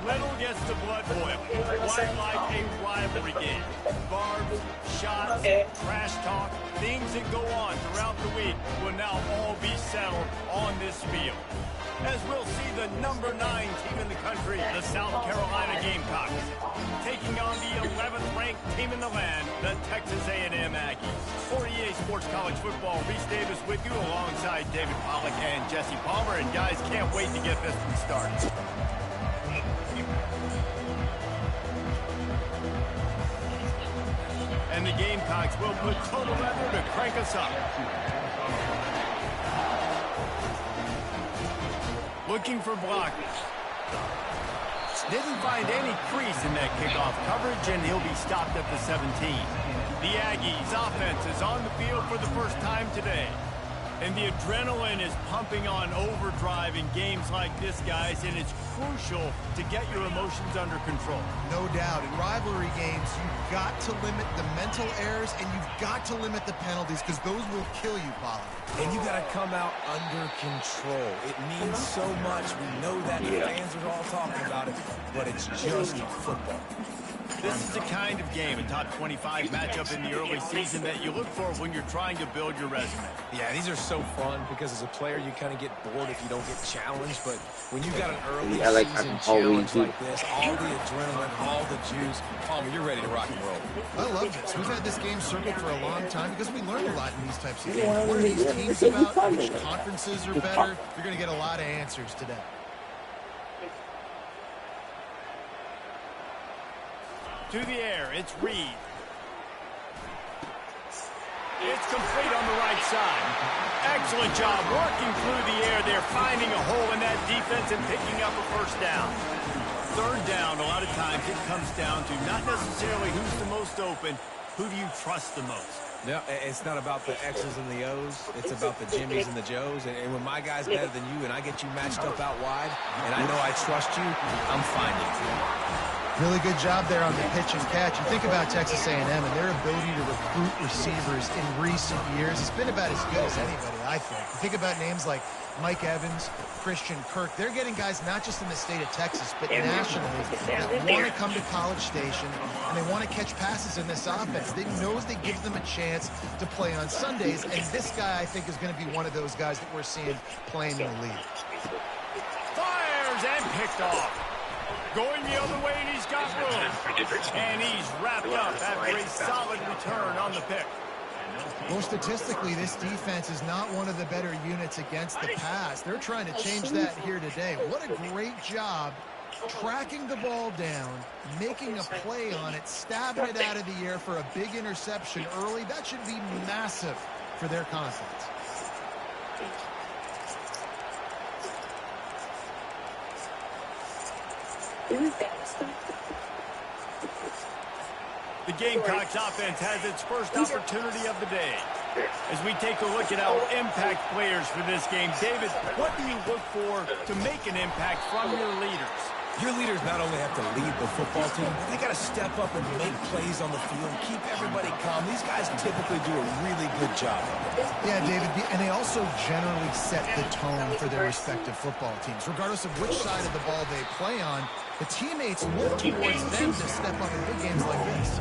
Little gets the blood boiling. Why like a rivalry game? Barbs, shots, trash talk, things that go on throughout the week will now all be settled on this field. As we'll see the number 9 team in the country, the South Carolina Gamecocks, taking on the 11th ranked team in the land, the Texas A&M Aggies. For EA Sports College Football, Reese Davis with you alongside David Pollack and Jesse Palmer. And guys, can't wait to get this one started. And the Gamecocks will put total leather to crank us up. Looking for blockers. Didn't find any crease in that kickoff coverage, and he'll be stopped at the 17. The Aggies offense is on the field for the first time today. And the adrenaline is pumping on overdrive in games like this, guys, and it's crucial to get your emotions under control. No doubt. In rivalry games, you've got to limit the mental errors, and you've got to limit the penalties, because those will kill you, Pollard. And you got to come out under control. It means so much. We know that the fans are all talking about it, but it's just football. This is the kind of game, a top 25 matchup in the early season, that you look for when you're trying to build your resume. Yeah, these are so fun because as a player, you kind of get bored if you don't get challenged. But when you've got an early season challenge like this, all the adrenaline, all the juice, Palmer, you're ready to rock and roll. I love this. We've had this game circled for a long time because we learned a lot in these types of games. What are these teams about? Which conferences are better? You're going to get a lot of answers today. To the air, it's Reed. It's complete on the right side. Excellent job working through the air there, finding a hole in that defense and picking up a first down. Third down, a lot of times it comes down to not necessarily who's the most open, who do you trust the most? No, it's not about the X's and the O's. It's about the Jimmies and the Joes. And when my guy's better than you and I get you matched up out wide, and I know I trust you, I'm finding you. Really good job there on the pitch and catch. You think about Texas A&M and their ability to recruit receivers in recent years. It's been about as good as anybody, I think. You think about names like Mike Evans, Christian Kirk. They're getting guys not just in the state of Texas, but nationally that want to come to College Station, and they want to catch passes in this offense. They know they give them a chance to play on Sundays, and this guy, I think, is going to be one of those guys that we're seeing playing in the league. Fires and picked off. Going the other way, and he's got room. And he's wrapped up after a solid return on the pick. Well, statistically, this defense is not one of the better units against the pass. They're trying to change that here today. What a great job tracking the ball down, making a play on it, stabbing it out of the air for a big interception early. That should be massive for their confidence. The Gamecocks offense has its first opportunity of the day. As we take a look at our impact players for this game, David, what do you look for to make an impact from your leaders? Your leaders not only have to lead the football team, they got to step up and make plays on the field, keep everybody calm. These guys typically do a really good job. Yeah, David, and they also generally set the tone for their respective football teams. Regardless of which side of the ball they play on, the teammates look towards them to step up in big games like this.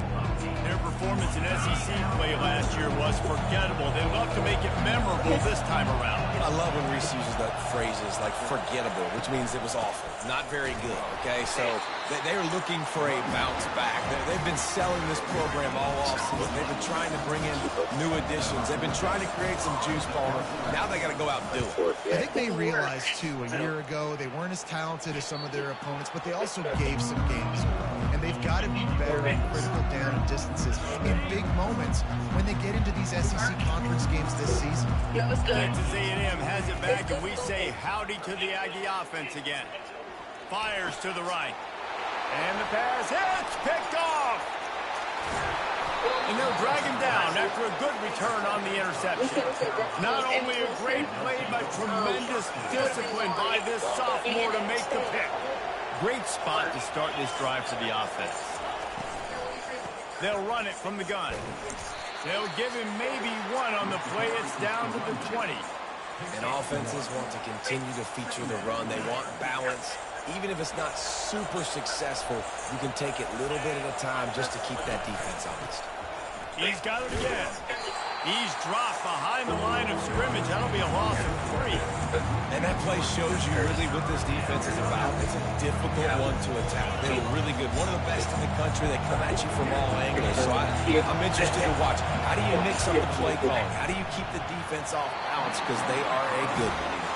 Their performance in SEC play last year was forgettable. They love to make it memorable this time around. I love when Reese uses that phrases like forgettable, which means it was awful, not very good, okay? So they're looking for a bounce back. They've been selling this program all offseason. They've been trying to bring in new additions. They've been trying to create some juice, Palmer. Now they got to go out and do it. I think they realized, too, a year ago, they weren't as talented as some of their opponents, but they also gave some games away. And they've got to be better in critical down and distances in big moments when they get into these SEC conference games this season. Texas A&M has it back, and we say howdy to the Aggie offense again. Fires to the right. And the pass hits, picked off. And they'll drag him down after a good return on the interception. Not only a great play, but tremendous discipline by this sophomore to make the pick. Great spot to start this drive for the offense. They'll run it from the gun. They'll give him maybe one on the play. It's down to the 20. And offenses want to continue to feature the run. They want balance. even if it's not super successful, you can take it little bit at a time just to keep that defense honest. He's got it again. He's dropped behind the line of scrimmage. That'll be a loss of 3. And that play shows you really what this defense is about. It's a difficult one to attack. They're really good. One of the best in the country. They come at you from all angles. So I'm interested to watch. How do you mix up the play calling? How do you keep the defense off balance? Because they are a good one.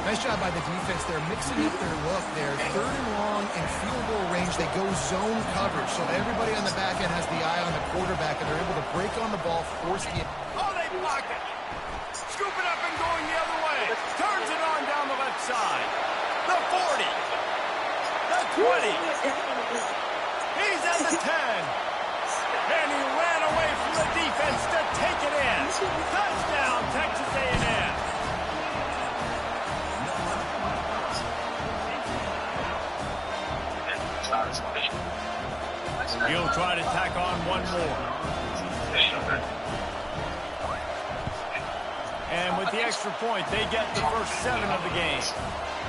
Nice job by the defense. They're mixing up their look. They're 3rd and long in field goal range. They go zone coverage. So everybody on the back end has the eye on the quarterback, and they're able to break on the ball, force the... Oh, they blocked it. Scoop it up and going the other way. Turns it on down the left side. The 40. The 20. He's at the 10. And he ran away from the defense to take it in. Touchdown, Texas A&M. He'll try to tack on one more. And with the extra point, they get the first 7 of the game.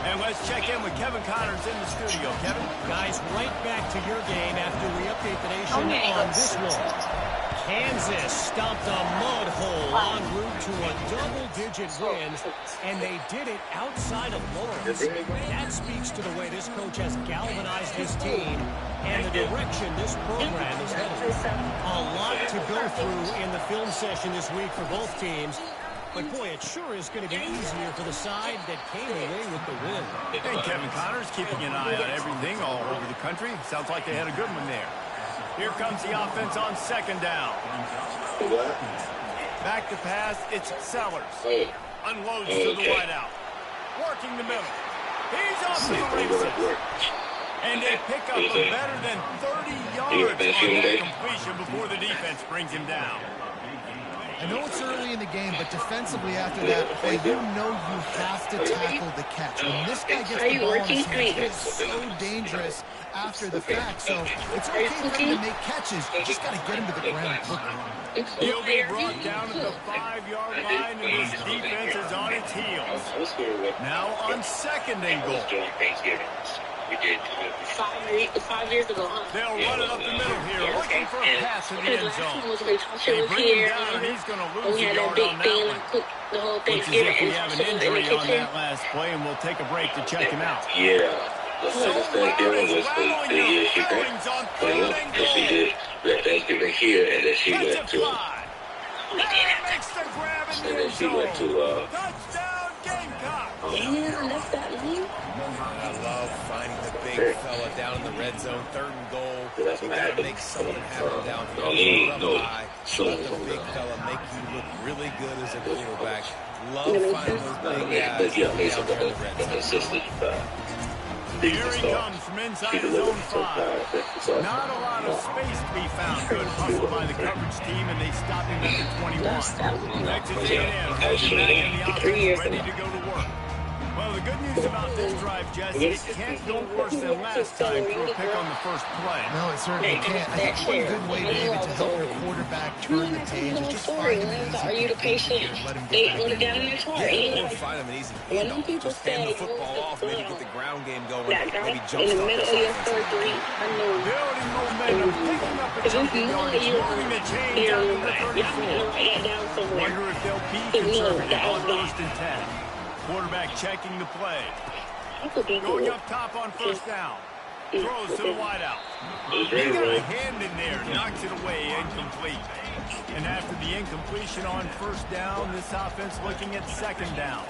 And let's check in with Kevin Connors in the studio. Kevin? Guys, right back to your game after we update the nation on this one. Kansas stomped a mud hole en route to a double-digit win, and they did it outside of Lawrence. That speaks to the way this coach has galvanized his team and the direction this program is headed. A lot to go through in the film session this week for both teams. But, boy, it sure is going to be easier for the side that came away with the win. And Kevin Connors keeping an eye on everything all over the country. Sounds like they had a good one there. Here comes the offense on 2nd down. Back to pass, it's Sellers. Unloads to the wideout. Working the middle. He's off to the races. And they pick up a better than 30 yards on that completion before the defense brings him down. I know it's early in the game, but defensively after that play, you know you have to tackle the catch. When this guy gets the ball in his hands, it's so dangerous after the fact. So it's okay for him to make catches. You just got to get him to the ground quickly. He'll be brought down at the 5-yard line, and his defense is on its heels. Now on 2nd and goal. We did 5 years ago, huh? They'll run it up the middle here, looking for a pass in the end zone. They bring him down, and he's going to lose a yard on that one. Looks as if we have an injury on that last play, and we'll take a break to check him out. Yeah. So Brown is rallying your feelings on 3rd and goal. She did let Thanksgiving here, and then she went to... Makes the grab in the end zone. Touchdown, Gamecock. Yeah, that's that lead. I love finding the big fella down in the red zone, 3rd and goal. You got to make something happen down here. Let the big fella make you look really good as a quarterback. Love finding those big guys down here in the red zone. Here he comes from inside his own 5. Not a lot of space to be found. Good hustle by the coverage team, and they stop him at the 21. Texas A&M has him back in the offense, ready to go to work. Well, the good news about this drive, Jesse, it can't go worse than last time for a pick on the first play. No, it certainly can't. I think one good way, David, to help your quarterback turn the page is just find him an easy Are you the patient? let him get back. Down in Or find him an easy handoff. Just hand the football off, maybe get the ground game going, maybe jump in the start middle of your third three, I know. Building momentum, picking up a couple yards, moving the chains out to the 34. Wonder if they'll be conservative on 1st and 10. Quarterback checking the play. Going up top on 1st down. Throws to the wideout. He got a hand in there, knocks it away, incomplete. And after the incompletion on 1st down, this offense looking at 2nd down.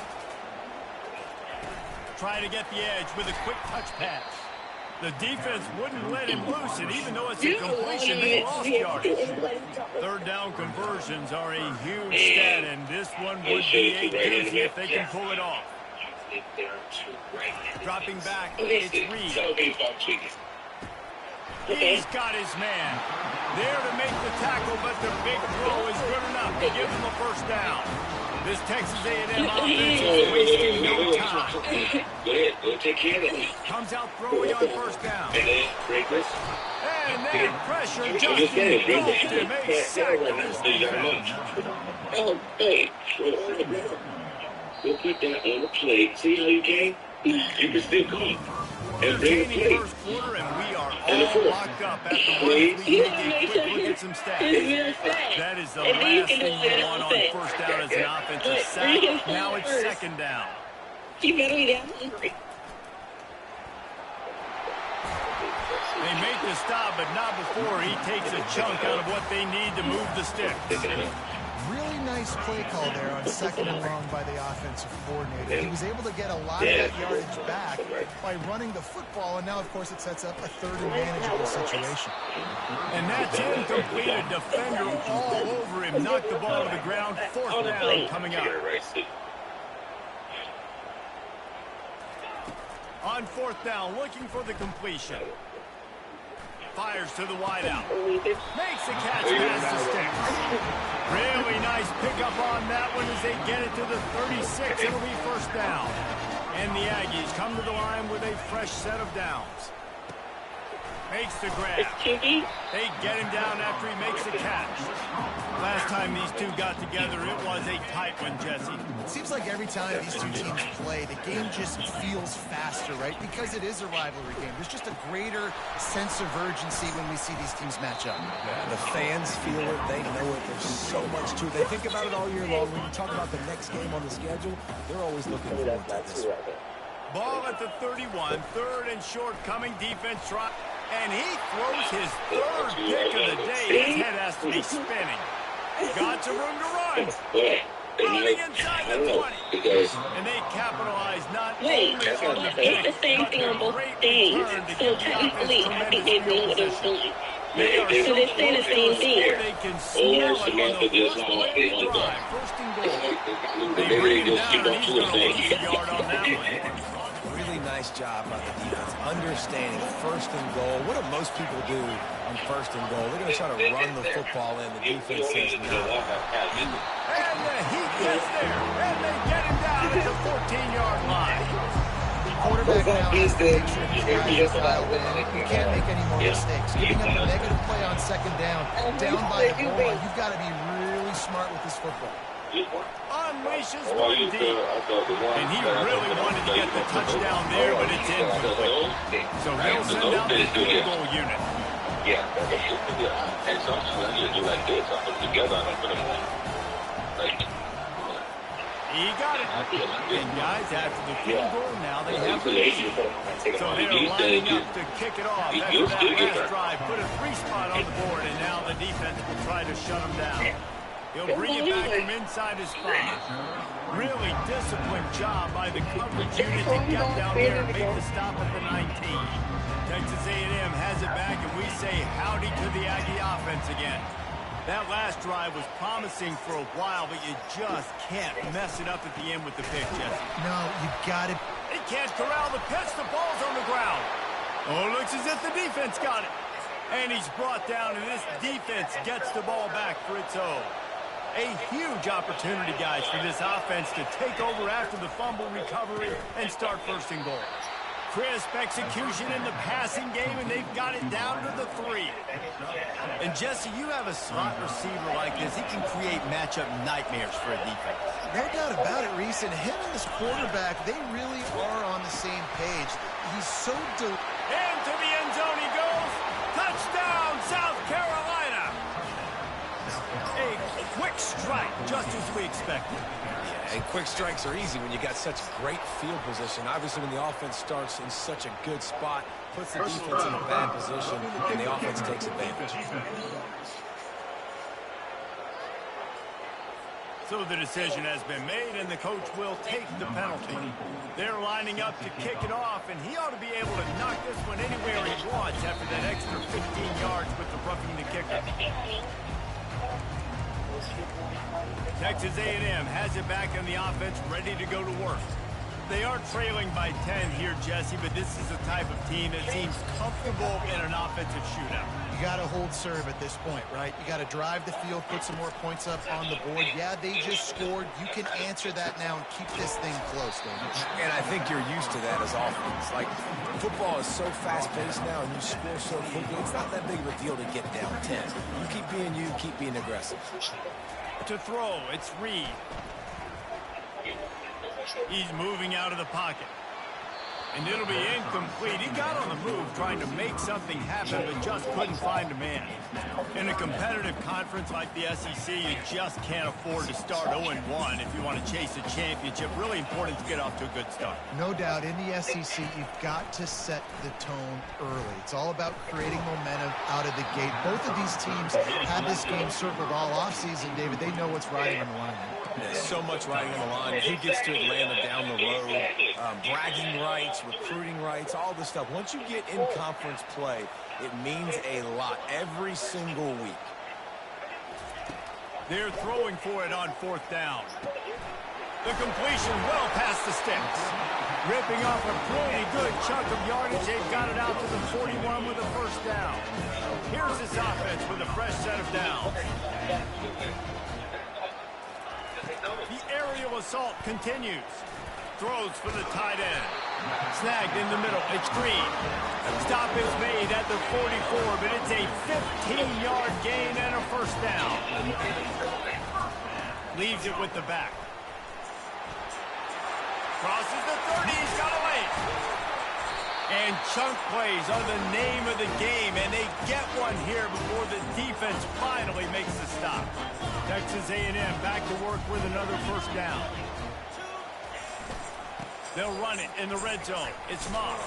Trying to get the edge with a quick touch pass. The defense wouldn't let him loose it, even though it's a completion. They lost yardage. 3rd down conversions are a huge stat, and this one would be a doozy if they can pull it off. Dropping back, it's Reed. He's got his man. There to make the tackle, but the big throw is good enough to give him a 1st down. This Texas A&M offense is wasting no time. Go ahead, go take care of it. Comes out throwing on 1st down. And then break this. And then pressure, Justin golfed him, a sack of his defense. Oh, hey. Go put that on the plate. See how you came? You can still go. entertaining first quarter, and we are all locked up at the one. We take a quick look at some stats. That is the last thing you want on first down as an offensive sack. Now it's second down. You better be down hungry. They make the stop, but not before he takes a chunk out of what they need to move the sticks. Really nice play call there on second and long by the offensive coordinator. He was able to get a lot of that yardage back by running the football, and now, of course, it sets up a third and manageable situation. And that's incomplete. A defender all over him. Knocked the ball to the ground. Fourth down coming up. On fourth down, looking for the completion. Fires to the wideout. Makes the catch past the sticks. Really nice pickup on that one as they get it to the 36. It'll be first down. And the Aggies come to the line with a fresh set of downs. Makes the grab. They get him down after he makes the catch. Last time these two got together, it was a tight one, Jesse. It seems like every time these two teams play, the game just feels faster, right? Because it is a rivalry game. There's just a greater sense of urgency when we see these teams match up. Yeah, the fans feel it. They know it. There's so much to it. They think about it all year long. When you talk about the next game on the schedule, they're always looking forward to this. Ball at the 31. Third and short coming. Defense try. And he throws his third pick of the day. His head has to be spinning. Got some room to run. Running inside the 20. And they capitalize not only on the pick, it's the same thing on both things. So technically, I think they know what they're doing. So they're saying the same thing. They can smell it on the first play of the drive. First and goal. They bring him down, and he's going to lose a yard on that one. Really nice job by the defense, understanding first and goal. What do most people do on first and goal? They're going to try to run the football in. The defense says no. And he gets there, and they get him down at the 14-yard line. Quarterback now has to make sure these guys are dialed in. You can't make any more mistakes. Giving up a negative play on second down by a goal line, you've got to be really smart with this football. Unleashes one deep. And he really wanted to get the touchdown there, but it's incomplete. So he'll send out the field goal unit. Yeah, and sometimes I just do like this. I put it together and I put them on. Like, he got it. And guys, after the field goal, now they have the lead. So they're lining up to kick it off after that last drive. Put a 3-spot on the board, and now the defense will try to shut him down. He'll bring it back from inside his spot. Really disciplined job by the coverage unit to get down there and make the stop at the 19. Texas A&M has it back, and we say howdy to the Aggie offense again. That last drive was promising for a while, but you just can't mess it up at the end with the pick, Jesse. No, you got it. He can't corral the pitch. The ball's on the ground. Oh, it looks as if the defense got it. And he's brought down, and this defense gets the ball back for its own. A huge opportunity, guys, for this offense to take over after the fumble recovery and start first and goal. Crisp execution in the passing game, and they've got it down to the 3. And, Jesse, you have a slot receiver like this. He can create matchup nightmares for a defense. No doubt about it, Reese. And him and this quarterback, they really are on the same page. He's so into the end zone he goes. Touchdown, South Carolina. A quick strike, just as we expected. Yeah, and quick strikes are easy when you got such great field position. Obviously, when the offense starts in such a good spot, puts the defense in a bad position, and the offense takes advantage. So the decision has been made, and the coach will take the penalty. They're lining up to kick it off, and he ought to be able to knock this one anywhere he wants after that extra 15 yards with the roughing the kicker. Texas A&M has it back in the offense, ready to go to work. They are trailing by 10 here, Jesse, but this is the type of team that seems comfortable in an offensive shootout. You got to hold serve at this point, right? You got to drive the field, put some more points up on the board. Yeah, they just scored. You can answer that now and keep this thing close, David. And I think you're used to that as offense. Like, football is so fast-paced now, and you score so quickly. It's not that big of a deal to get down 10. You keep being aggressive. To throw, it's Reed. He's moving out of the pocket. And it'll be incomplete. He got on the move trying to make something happen, but just couldn't find a man. In a competitive conference like the SEC, you just can't afford to start 0-1 if you want to chase a championship. Really important to get off to a good start. No doubt, in the SEC, you've got to set the tone early. It's all about creating momentum out of the gate. Both of these teams had this game circled all offseason, David. They know what's riding on the line. There's so much riding on the line. Who gets to Atlanta down the road? Bragging rights, recruiting rights, all this stuff. Once you get in conference play, it means a lot every single week. They're throwing for it on 4th down. The completion well past the sticks. Ripping off a pretty good chunk of yardage. They've got it out to the 41 with a first down. Here's this offense with a fresh set of downs. The aerial assault continues. Throws for the tight end. Snagged in the middle. It's Green. Stop is made at the 44, but it's a 15-yard gain and a first down. Leaves it with the back. Crosses the 30. He's got a lane. And chunk plays are the name of the game, and they get one here before the defense finally makes the stop. Texas A&M back to work with another first down. They'll run it in the red zone. It's Moss.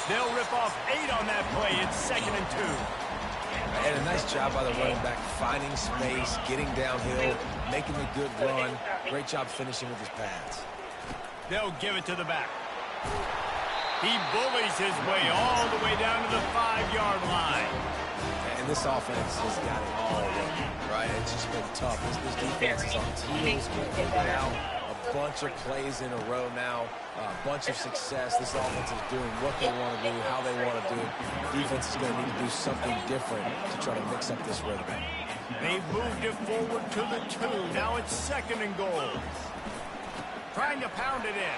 They'll rip off 8 on that play. It's 2nd and 2. And a nice job by the running back, finding space, getting downhill, making a good run. Great job finishing with his pads. They'll give it to the back. He bullies his way all the way down to the 5-yard line. And this offense has got it all working, right? It's just been tough. This defense is on teams, getting out a bunch of plays in a row now, a bunch of success. This offense is doing what they want to do, how they want to do it. Defense is going to need to do something different to try to mix up this rhythm. They've moved it forward to the 2. Now it's 2nd and goal. Trying to pound it in.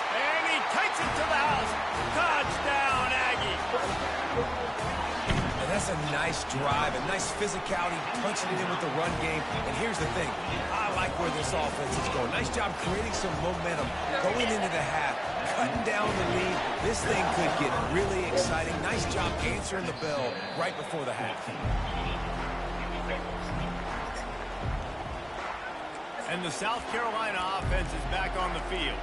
And he takes it to the house. Touchdown, Aggie. And that's a nice drive, a nice physicality, punching it in with the run game. And here's the thing. I like where this offense is going. Nice job creating some momentum, going into the half, cutting down the lead. This thing could get really exciting. Nice job answering the bell right before the half. And the South Carolina offense is back on the field.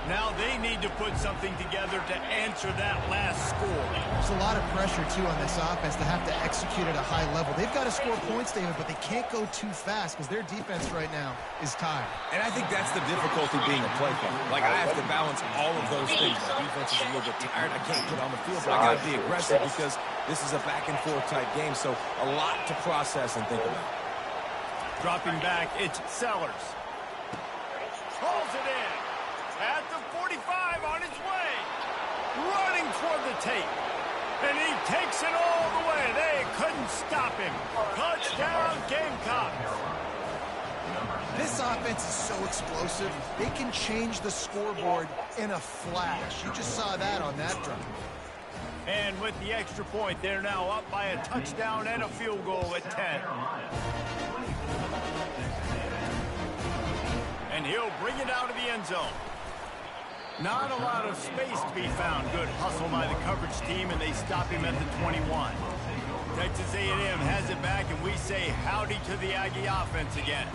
Now they need to put something together to answer that last score. There's a lot of pressure, too, on this offense to have to execute at a high level. They've got to score points, David, but they can't go too fast because their defense right now is tired. And I think that's the difficulty being a play caller. Like, I have to balance all of those things. My defense is a little bit tired. I can't get on the field, but I got to be aggressive because this is a back-and-forth type game, so a lot to process and think about. Dropping back, it's Sellers. Pulls it in. At the 45 on his way. Running toward the tape. And he takes it all the way. They couldn't stop him. Touchdown, Gamecocks. This offense is so explosive, they can change the scoreboard in a flash. You just saw that on that drive. And with the extra point, they're now up by a touchdown and a field goal at 10. And he'll bring it out of the end zone. Not a lot of space to be found. Good hustle by the coverage team, and they stop him at the 21. Texas A&M has it back, and we say howdy to the Aggie offense again.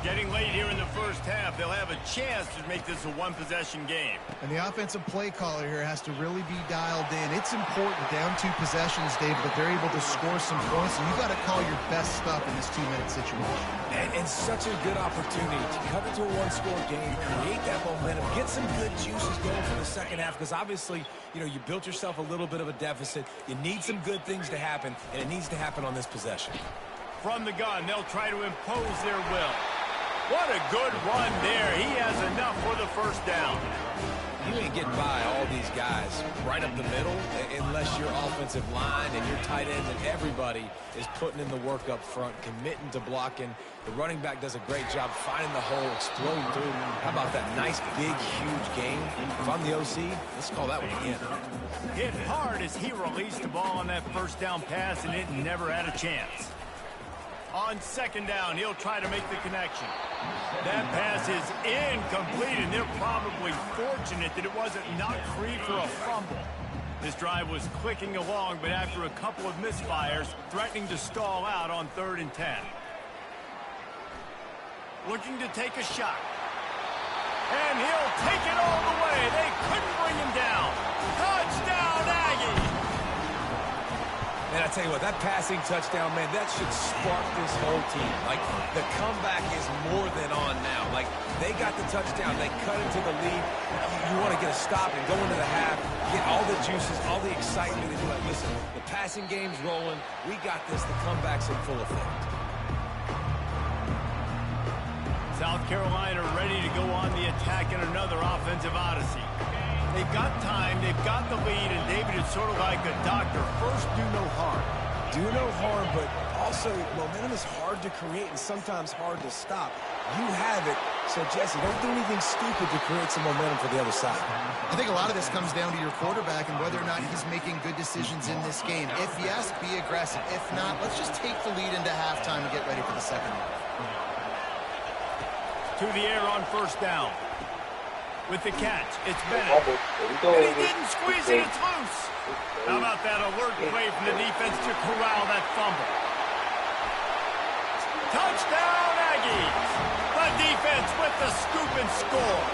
Getting late here in the first half, they'll have a chance to make this a one-possession game. And the offensive play caller here has to really be dialed in. It's important, down 2 possessions, David, that they're able to score some points, and you got to call your best stuff in this 2-minute situation. And such a good opportunity to cut it to a one-score game, create that momentum, get some good juices going for the second half, because obviously, you know, you built yourself a little bit of a deficit. You need some good things to happen, and it needs to happen on this possession. From the gun, they'll try to impose their will. What a good run there. He has enough for the first down. You ain't getting by all these guys right up the middle unless your offensive line and your tight end and everybody is putting in the work up front, committing to blocking. The running back does a great job finding the hole, exploding through. How about that nice, big, huge game? If I'm the OC, let's call that one again. Hit hard as he released the ball on that first down pass, and it never had a chance. On second down, he'll try to make the connection. That pass is incomplete, and they're probably fortunate that it wasn't knocked free for a fumble. This drive was clicking along, but after a couple of misfires, threatening to stall out on 3rd and 10. Looking to take a shot. And he'll take it all the way. They couldn't bring him down. Touchdown, Aggies! Man, I tell you what, that passing touchdown, man, that should spark this whole team. Like, the comeback is more than on now. Like, they got the touchdown. They cut into the lead. You want to get a stop and go into the half, get all the juices, all the excitement, and you're like, listen, the passing game's rolling. We got this. The comeback's in full effect. South Carolina ready to go on the attack in another offensive odyssey. They've got time, they've got the lead, and David is sort of like a doctor. First, do no harm. Do no harm, but also momentum is hard to create and sometimes hard to stop. You have it, so Jesse, don't do anything stupid to create some momentum for the other side. I think a lot of this comes down to your quarterback and whether or not he's making good decisions in this game. If yes, be aggressive. If not, let's just take the lead into halftime and get ready for the second half. To the air on first down. With the catch, it's Bennett. And he didn't squeeze it, it's loose. How about that alert play from the defense to corral that fumble? Touchdown, Aggies! The defense with the scoop and score.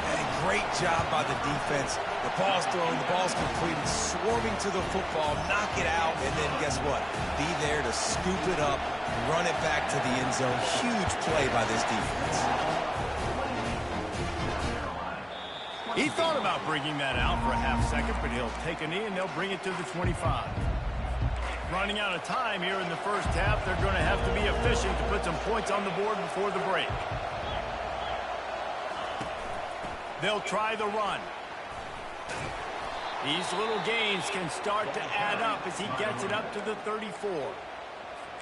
Hey, great job by the defense. The ball's thrown, the ball's completed, swarming to the football, knock it out, and then guess what? Be there to scoop it up, run it back to the end zone. Huge play by this defense. He thought about bringing that out for a half second, but he'll take a knee and they'll bring it to the 25. Running out of time here in the first half, they're going to have to be efficient to put some points on the board before the break. They'll try the run. These little gains can start to add up as he gets it up to the 34.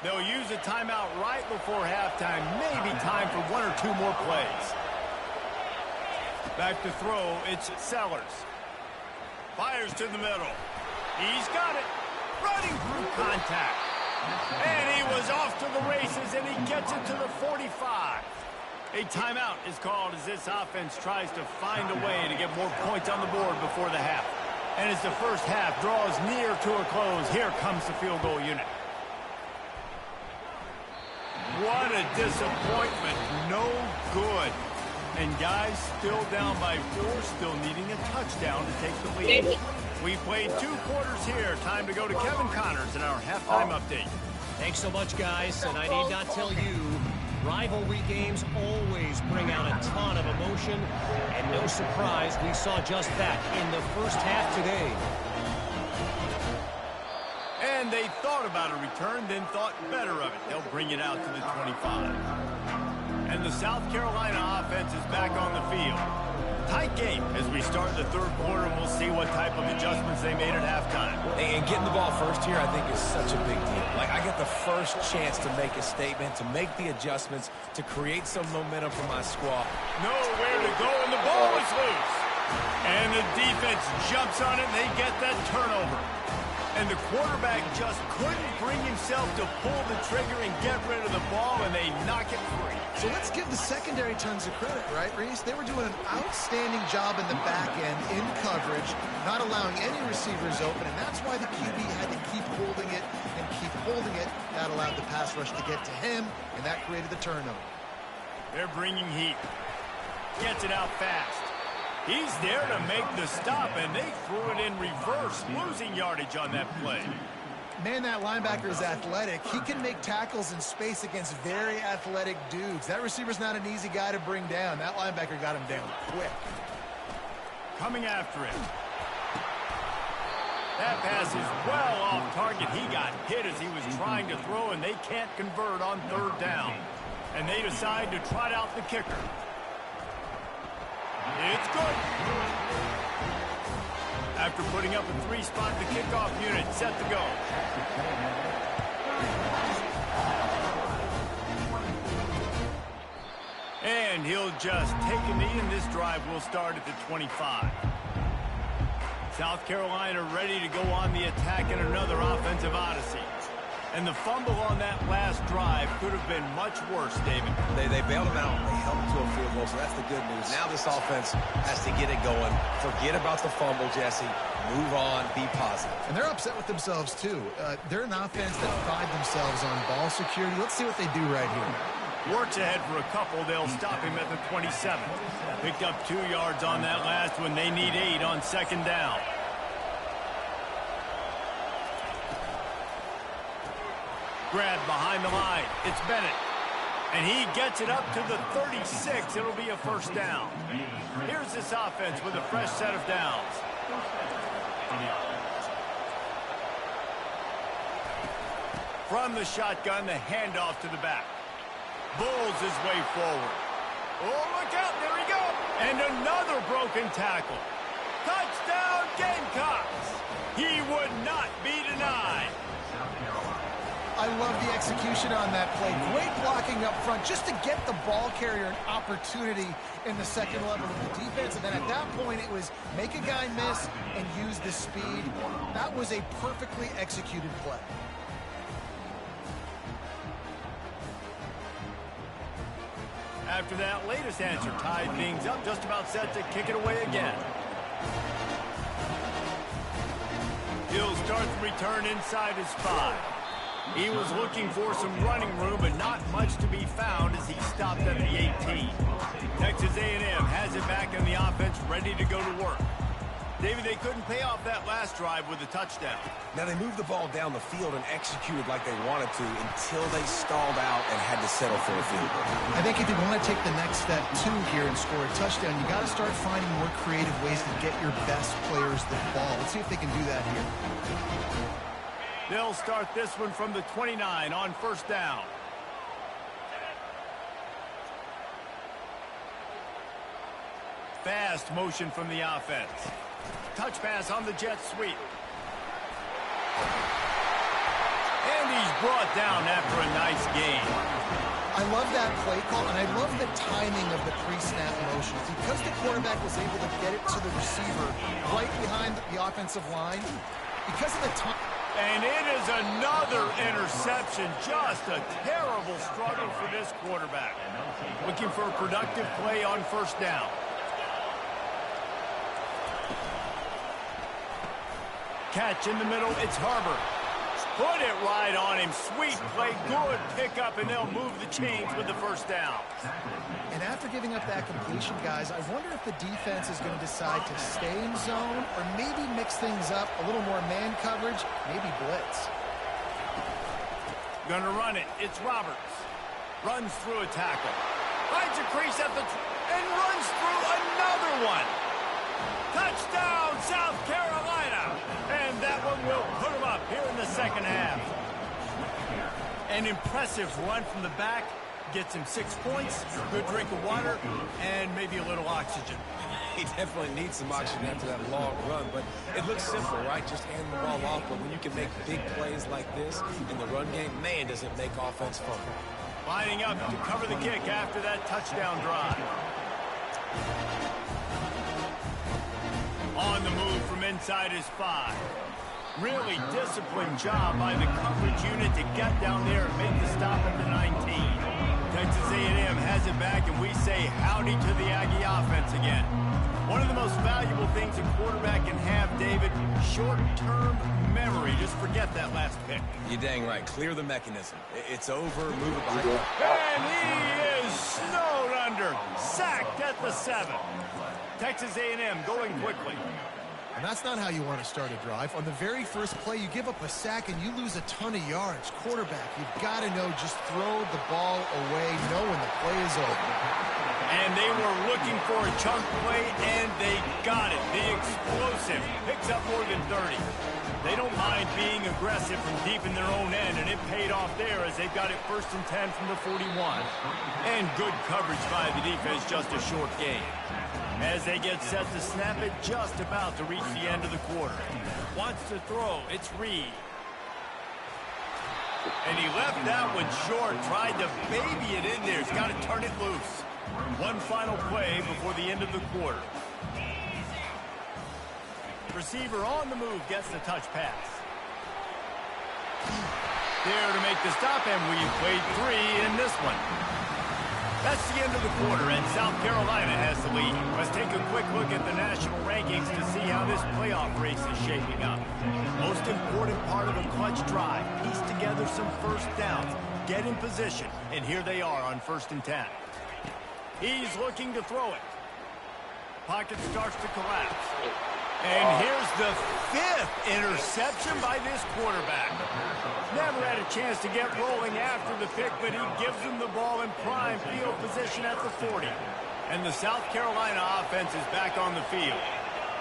They'll use a timeout right before halftime, maybe time for one or two more plays. Back to throw, it's Sellers. Fires to the middle. He's got it. Running through contact. And he was off to the races, and he gets it to the 45. A timeout is called as this offense tries to find a way to get more points on the board before the half. And as the first half draws near to a close, here comes the field goal unit. What a disappointment. No good. And guys still down by 4, still needing a touchdown to take the lead. We played 2 quarters here. Time to go to Kevin Connors in our halftime update. Thanks so much, guys. And I need not tell you, rivalry games always bring out a ton of emotion. And no surprise, we saw just that in the first half today. And they thought about a return, then thought better of it. They'll bring it out to the 25. And the South Carolina offense is back on the field. Tight game as we start the third quarter, and we'll see what type of adjustments they made at halftime. And getting the ball first here, I think, is such a big deal. Like, I get the first chance to make a statement, to make the adjustments, to create some momentum for my squad. Nowhere to go, and the ball is loose. And the defense jumps on it, and they get that turnover. And the quarterback just couldn't bring himself to pull the trigger and get rid of the ball, and they knock it free. So let's give the secondary tons of credit, right, Reese? They were doing an outstanding job in the back end, in coverage, not allowing any receivers open, and that's why the QB had to keep holding it and keep holding it. That allowed the pass rush to get to him, and that created the turnover. They're bringing heat. Gets it out fast. He's there to make the stop, and they threw it in reverse, losing yardage on that play. Man, that linebacker is athletic. He can make tackles in space against very athletic dudes. That receiver's not an easy guy to bring down. That linebacker got him down quick. Coming after him. That pass is well off target. He got hit as he was trying to throw, and they can't convert on third down. And they decide to trot out the kicker. It's good. After putting up a 3-spot, the kickoff unit set to go. And he'll just take a knee, and this drive will start at the 25. South Carolina ready to go on the attack in another offensive odyssey. And the fumble on that last drive could have been much worse, David. They bailed him out. They held him to a field goal, so that's the good news. Now this offense has to get it going. Forget about the fumble, Jesse. Move on. Be positive. And they're upset with themselves, too. They're an offense that pride themselves on ball security. Let's see what they do right here. Works ahead for a couple. They'll stop him at the 27. Picked up 2 yards on that last one. They need 8 on second down. Grab behind the line. It's Bennett. And he gets it up to the 36. It'll be a first down. Here's this offense with a fresh set of downs. From the shotgun, the handoff to the back. Bulls his way forward. Oh, look out. There he goes. And another broken tackle. Touchdown, Gamecocks. He would not be denied. I love the execution on that play. Great blocking up front just to get the ball carrier an opportunity in the second level of the defense. And then at that point, it was make a guy miss and use the speed. That was a perfectly executed play. After that latest answer tied things up, just about set to kick it away again. He'll start the return inside his 5. He was looking for some running room, but not much to be found as he stopped at the 18. Texas A&M has it back in the offense, ready to go to work. David, they couldn't pay off that last drive with a touchdown. Now, they moved the ball down the field and executed like they wanted to until they stalled out and had to settle for a field goal. I think if you want to take the next step, too, here and score a touchdown, you got to start finding more creative ways to get your best players the ball. Let's see if they can do that here. They'll start this one from the 29 on first down. Fast motion from the offense. Touch pass on the jet sweep. And he's brought down after a nice gain. I love that play call, and I love the timing of the pre-snap motion. Because the quarterback was able to get it to the receiver right behind the offensive line, because of the time. And it is another interception. Just a terrible struggle for this quarterback. Looking for a productive play on first down. Catch in the middle, it's Harbor. Put it right on him. Sweet play, good pickup, and they'll move the chains with the first down. And after giving up that completion, guys, I wonder if the defense is going to decide to stay in zone or maybe mix things up, a little more man coverage, maybe blitz. Gonna run it. It's Roberts. Runs through a tackle. Finds a crease at the and runs through another one. Touchdown, South Carolina. And that one will put them up here in the second half. An impressive run from the back. Gets him 6 points, good drink of water, and maybe a little oxygen. He definitely needs some oxygen after that long run, but it looks simple, right? Just hand the ball off, but when you can make big plays like this in the run game, man, does it make offense fun. Lining up to cover the kick after that touchdown drive. On the move from inside his 5. Really disciplined job by the coverage unit to get down there and make the stop at the 19. Texas A&M has it back, and we say howdy to the Aggie offense again. One of the most valuable things a quarterback can have, David, short-term memory. Just forget that last pick. You're dang right. Clear the mechanism. It's over. Move it behind. And he is snowed under. Sacked at the 7. Texas A&M going quickly. And that's not how you want to start a drive. On the very first play, you give up a sack and you lose a ton of yards. Quarterback, you've got to know, just throw the ball away, know when the play is over. And they were looking for a chunk play, and they got it. The explosive picks up more than 30. They don't mind being aggressive from deep in their own end, and it paid off there as they've got it 1st and 10 from the 41. And good coverage by the defense, just a short gain. As they get set to snap it, just about to reach the end of the quarter. Wants to throw, it's Reed. And he left that one short, tried to baby it in there. He's got to turn it loose. One final play before the end of the quarter. Receiver on the move gets the touch pass. there to make the stop, and we've played 3 in this one. That's the end of the quarter, and South Carolina has the lead. Let's take a quick look at the national rankings to see how this playoff race is shaping up. Most important part of a clutch drive, piece together some first downs, get in position, and here they are on 1st and 10. He's looking to throw it. Pocket starts to collapse. And here's the 5th interception by this quarterback. Never had a chance to get rolling after the pick, but he gives them the ball in prime field position at the 40. And the South Carolina offense is back on the field.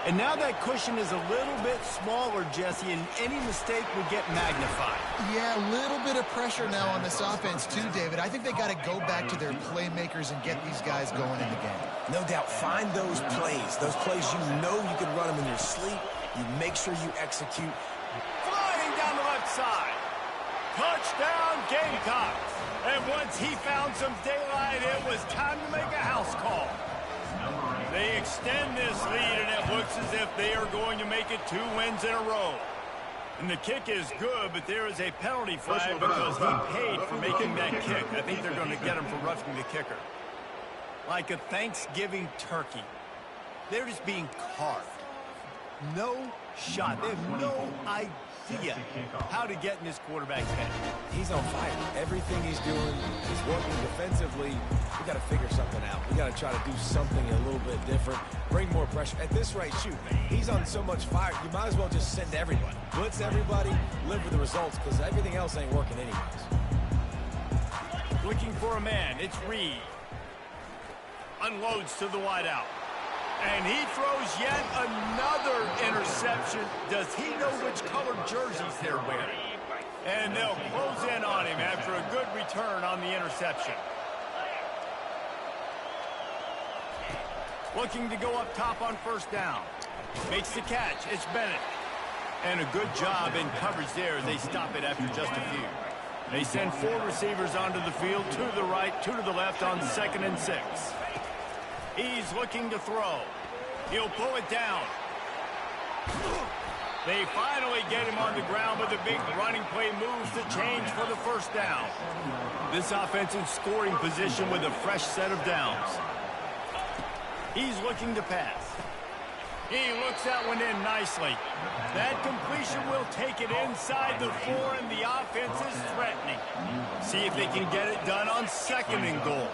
And now that cushion is a little bit smaller, Jesse, and any mistake would get magnified. Yeah, a little bit of pressure now on this offense too, David. I think they got to go back to their playmakers and get these guys going in the game. No doubt, find those plays you know you can run them in your sleep. You make sure you execute. Flying down the left side. Touchdown, Gamecocks. And once he found some daylight, it was time to make a house call. They extend this lead, and it looks as if they are going to make it 2 wins in a row. And the kick is good, but there is a penalty flag because he paid for making that kick. I think they're going to get him for roughing the kicker. Like a Thanksgiving turkey. They're just being carved. No shot. They have no idea how to get in this quarterback's head. He's on fire. Everything he's doing is working defensively. We got to figure something out. We got to try to do something a little bit different. Bring more pressure. At this rate, shoot, he's on so much fire, you might as well just send everybody. Blitz everybody, live with the results, because everything else ain't working anyways. Looking for a man. It's Reed. Unloads to the wideout. And he throws yet another interception. Does he know which colored jerseys they're wearing? And they'll close in on him after a good return on the interception. Looking to go up top on 1st down. Makes the catch. It's Bennett. And a good job in coverage there as they stop it after just a few. They send 4 receivers onto the field, 2 to the right, 2 to the left on 2nd and 6. He's looking to throw. He'll pull it down. They finally get him on the ground, but the big running play moves the change for the 1st down. This offensive scoring position with a fresh set of downs. He's looking to pass. He looks that one in nicely. That completion will take it inside the 4, and the offense is threatening. See if they can get it done on 2nd and goal.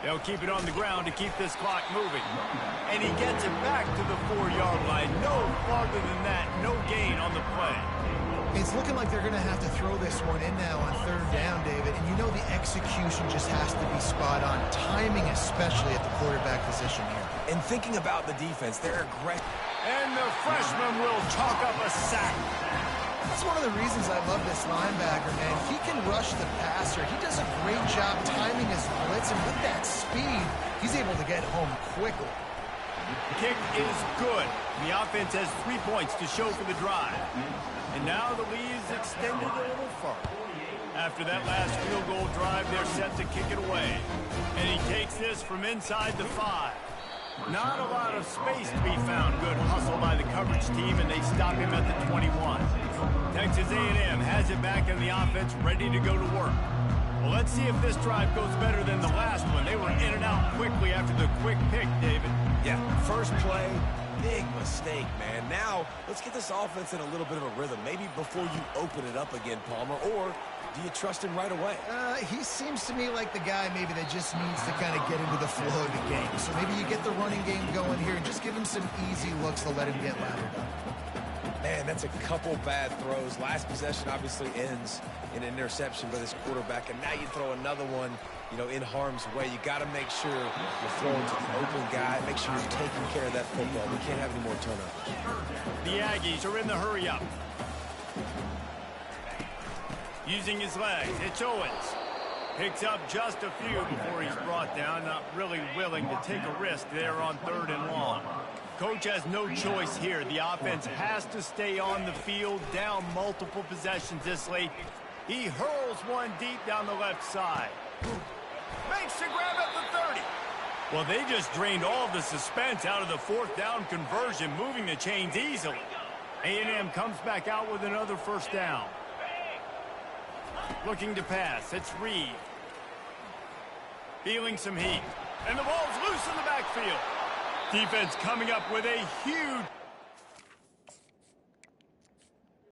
They'll keep it on the ground to keep this clock moving. And he gets it back to the 4-yard line. No farther than that. No gain on the play. It's looking like they're going to have to throw this one in now on 3rd down, David. And you know the execution just has to be spot on. Timing especially at the quarterback position here. And thinking about the defense, they're aggressive. And the freshman will chalk up a sack. That's one of the reasons I love this linebacker, man. He can rush the passer. He does a great job timing his blitz, and with that speed, he's able to get home quickly. Kick is good. The offense has 3 points to show for the drive. And now the lead is extended a little further. After that last field goal drive, they're set to kick it away. And he takes this from inside the 5. Not a lot of space to be found. Good hustle by the coverage team, and they stop him at the 21. Texas A&M has it back in the offense, ready to go to work. Well, let's see if this drive goes better than the last one. They were in and out quickly after the quick pick, David. Yeah, first play, big mistake, man. Now, let's get this offense in a little bit of a rhythm. Maybe before you open it up again, Palmer, or do you trust him right away? He seems to me like the guy maybe that just needs to kind of get into the flow of the game. So maybe you get the running game going here and just give him some easy looks to let him get lathered up. Man, that's a couple bad throws. Last possession obviously ends in an interception by this quarterback, and now you throw another one, you know, in harm's way. You got to make sure you're throwing to the open guy. Make sure you're taking care of that football. We can't have any more turnovers. The Aggies are in the hurry up. Using his legs, it's Owens. Picks up just a few before he's brought down. Not really willing to take a risk there on 3rd and long. Coach has no choice here. The offense has to stay on the field, down multiple possessions this late. He hurls one deep down the left side. Makes the grab at the 30. Well, they just drained all the suspense out of the 4th down conversion, moving the chains easily. A&M comes back out with another first down. Looking to pass. It's Reed. Feeling some heat. And the ball's loose in the backfield. Defense coming up with a huge...